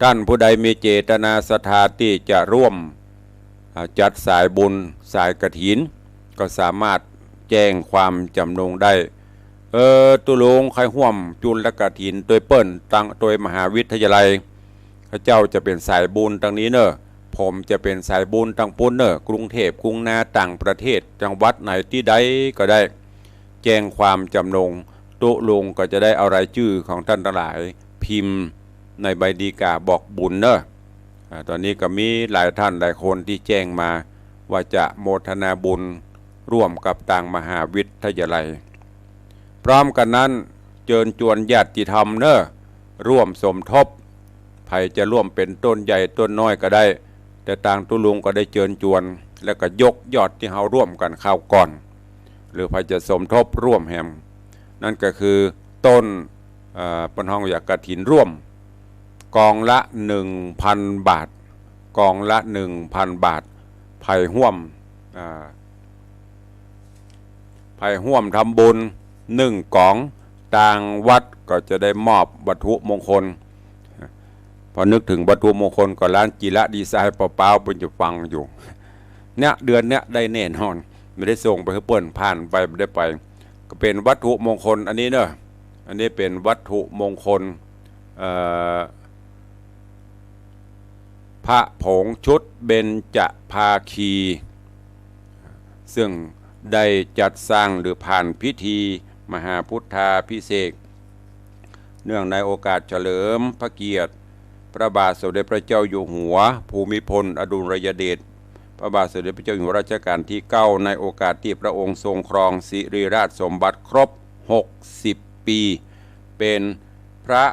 ท่านผู้ใดมีเจตนาศรัทธาที่จะร่วมจัดสายบุญสายกฐินก็สามารถแจ้งความจำนงได้ตุลงใครห่วมจุลกฐินโดยเปิ้นตั้งโดยมหาวิทยาลัยพระเจ้าจะเป็นสายบุญทางนี้เนอะผมจะเป็นสายบุญทางปุ้นเนอะกรุงเทพกรุงนาต่างประเทศจังหวัดไหนที่ใดก็ได้แจ้งความจำนงตุลงก็จะได้เอารายชื่อของท่านทั้งหลายพิมพ์ในใบดีกาบอกบุญเนอะตอนนี้ก็มีหลายท่านหลายคนที่แจ้งมาว่าจะโมทนาบุญร่วมกับต่างมหาวิทยาลัยพร้อมกันนั้นเชิญชวนญาติธรรมเนอะ ร่วมสมทบไผจะร่วมเป็นต้นใหญ่ต้นน้อยก็ได้แต่ต่างตุลุงก็ได้เชิญชวนแล้วก็ยกยอดที่เฮาร่วมกันข้าวก่อนหรือไผจะสมทบร่วมแฮมนั่นก็คือต้นปนห้องอยากกฐินร่วมกองละ 1,000 บาทกองละ 1,000 บาทไผ่ห่วมทำบุญ1 กองต่างวัดก็จะได้มอบวัตถุมงคลพอนึกถึงวัตถุมงคลก็ร้านจิระดีไซน์เปล่าๆเพิ่นจะฟังอยู่เนี่ยเดือนเนี้ยได้แน่นอนไม่ได้ส่งไปให้เปิ้นผ่านไปไม่ได้ไปก็เป็นวัตถุมงคลอันนี้เนอะอันนี้เป็นวัตถุมงคลพระผงชุดเบญจภาคีซึ่งได้จัดสร้างหรือผ่านพิธีมหาพุทธาภิเษกเนื่องในโอกาสเฉลิมพระเกียรติพระบาทสมเด็จพระเจ้าอยู่หัวภูมิพลอดุลยเดชพระบาทสมเด็จพระเจ้าอยู่หัวรัชกาลที่ 9ในโอกาสที่พระองค์ทรงครองสิริราชสมบัติครบ60 ปีเป็นพระ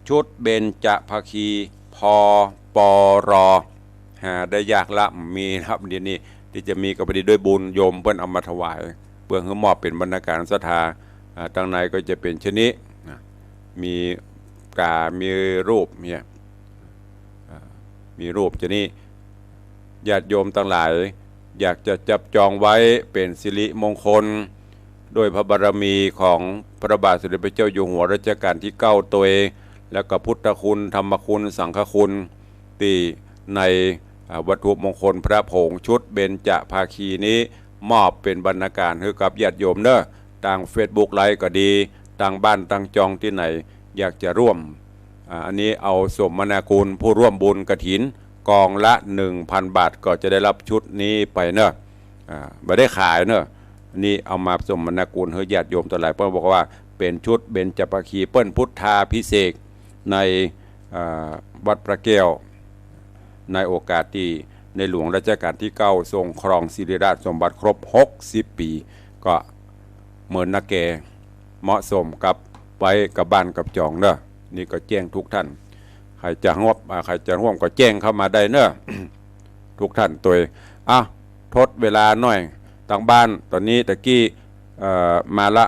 ชุดเบญจภาคีพปรหาได้ยากละมีครับเดี๋ยวนี้ที่จะมีกับพอดีด้วยบุญโยมเพิ่นเอามาถวายเพื่อให้มอบเป็นบรรณาการศรัทธาตั้งในก็จะเป็นชนิดมีกามีรูปเนี่ยมีรูปชนิดญาติโยมทั้งหลายอยากจะจับจองไว้เป็นสิริมงคลโดยพระบารมีของพระบาทสมเด็จพระเจ้าอยู่หัวรัชกาลที่ 9ตัวเองแล้วก็พุทธคุณธรรมคุณสังฆคุณที่ในวัตถุมงคลพระผงชุดเบญจภาคีนี้มอบเป็นบรรณาการให้กับญาติโยมเนอะทาง Facebook ไลฟ์ก็ดีทางบ้านทางจองที่ไหนอยากจะร่วมอันนี้เอาสมนาคุณผู้ร่วมบุญกฐินกองละ 1,000 บาทก็จะได้รับชุดนี้ไปเนอะไม่ได้ขายเนอะนี่เอามาสมนาคุณให้ญาติโยมตัวหลายเปิ้ลบอกว่าเป็นชุดเบญจภาคีเปิ้ลพุทธาภิเษกในวัดพระแก้วในโอกาสที่ในหลวงรัชกาลที่ 9ทรงครองสิริราชสมบัติครบ60 ปีก็เหมือนนักแก่เหมาะสมกับไว้กับบ้านกับจองเนอะนี่ก็แจ้งทุกท่านใครจะร่วมก็แจ้งเข้ามาได้เนอะ ทุกท่านตัวทดเวลาหน่อยทางบ้านตอนนี้ตะกี้มาละ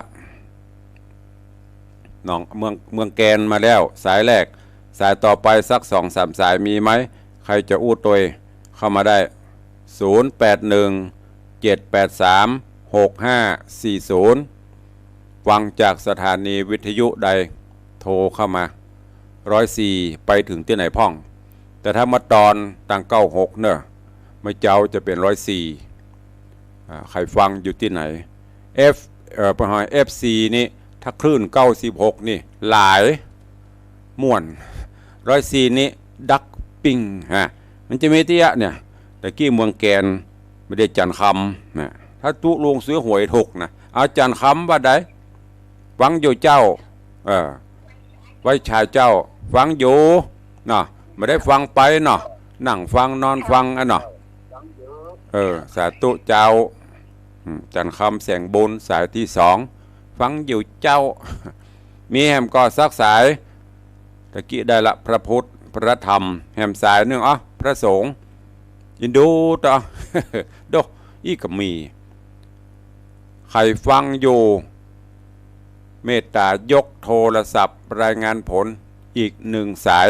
หนองเมืองแกนมาแล้วสายแรกสายต่อไปสัก 2-3 สายมีไหมใครจะอู้ตัวเข้ามาได้0817836540ฟังจากสถานีวิทยุใดโทรเข้ามา104ไปถึงที่ไหนพ่องแต่ถ้ามาตอนตัง96เนอะไม่เจ้าจะเป็น104ใครฟังอยู่ที่ไหนประหาร FC นี่ถ้าคลื่น96นี่หลายม่วน104นี่ดักปิงมันจะมีที่เนี่ยแต่กี้เมืองแกนไม่ได้จันคำนะถ้าตุลงซื้อหวยถูกนะเอาจันคำว่าได้ฟังอยู่เจ้าไว้ชายเจ้าฟังอยู่เนาะไม่ได้ฟังไปเนาะนั่งฟังนอนฟังเนาะสาธุเจ้าจันคำแสงบุญสายที่ 2ฟังอยู่เจ้ามีแหมก็ซักสายตะกี้ได้ละพระพุทธพระธรรมแหมสายนึงพระสงฆ์ยินดูต่อโดอีกมีใครฟังอยู่เมตตายกโทรศัพท์รายงานผลอีก1 สาย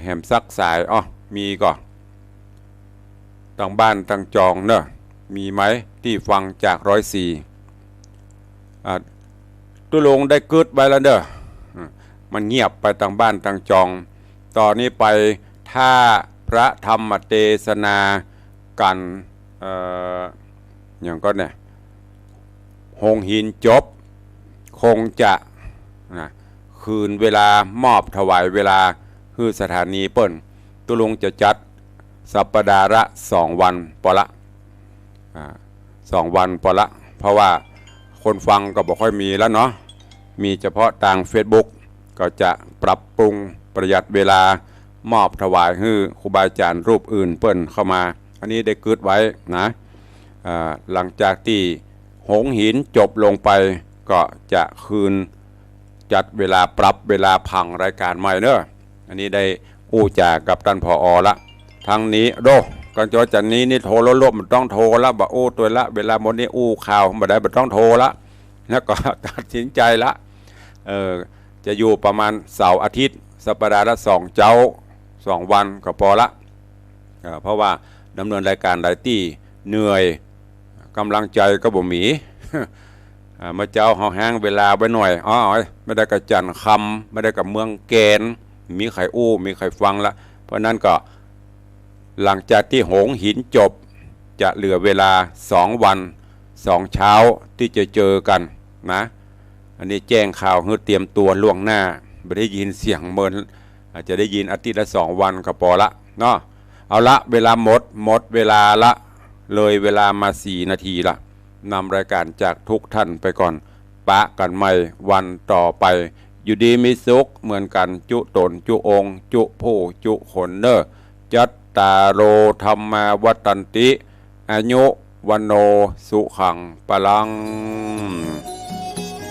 แหมซักสายมีก่อนทางบ้านทางจองเนอะมีไหมที่ฟังจาก104ตุลงได้กึดไปแล้วเนอะมันเงียบไปทางบ้านทางจองตอนนี้ไปถ้าพระธรรมเทศนากันอย่างก็เนี่ยหงหินจบคงจะคืนเวลามอบถวายเวลาคือสถานีเปิ้ลตุลงจะจัดสัปดาห์ละ2 วันปละ2 วันปละเพราะว่าคนฟังก็บ่ค่อยมีแล้วเนาะมีเฉพาะทาง Facebook ก็จะปรับปรุงประหยัดเวลามอบถวายให้ครูบาอาจารย์รูปอื่นเปิ้นเข้ามาอันนี้ได้กึดไว้นะหลังจากที่หงหินจบลงไปก็จะคืน จัดเวลาปรับเวลาพังรายการใหม่เนอะอันนี้ได้อู้จากับท่านผอ.ละทั้งนี้โดกันจอจันนี้นี่โทรแล้วลบมันต้องโทรละบ่อู้ตัวละเวลาหมดนี้อู้ข่าวบ่ได้บ่ต้องโทรละแล้วก็ตัดสินใจละจะอยู่ประมาณเสาร์อาทิตย์สัปดาห์ละ2 เจ้า2 วันก็พอละเพราะว่าดำเนินรายการหลายที่เหนื่อยกำลังใจก็บ่มี มาเจ้าเฮาแห้งเวลาไว้หน่อยไม่ได้กับจันคำไม่ได้กับเมืองเกณฑ์มีใครอู้มีใครฟังละเพราะนั้นก็หลังจากที่หงหินจบจะเหลือเวลา2 วัน2 เช้าที่จะเจอกันนะอันนี้แจ้งข่าวเพื่อเตรียมตัวล่วงหน้าไม่ได้ยินเสียงเมินอาจจะได้ยินอาทิตย์ละ2 วันก็พอละเนาะเอาละเวลาหมดเวลาละเลยเวลามา4 นาทีละนำรายการจากทุกท่านไปก่อนปะกันใหม่วันต่อไปอยู่ดีมีสุขเหมือนกันจุตนจุองค์จุผู้จุขนเนอจัตตาโรธรรมาวัตันติอายุวันโนสุขังปลัง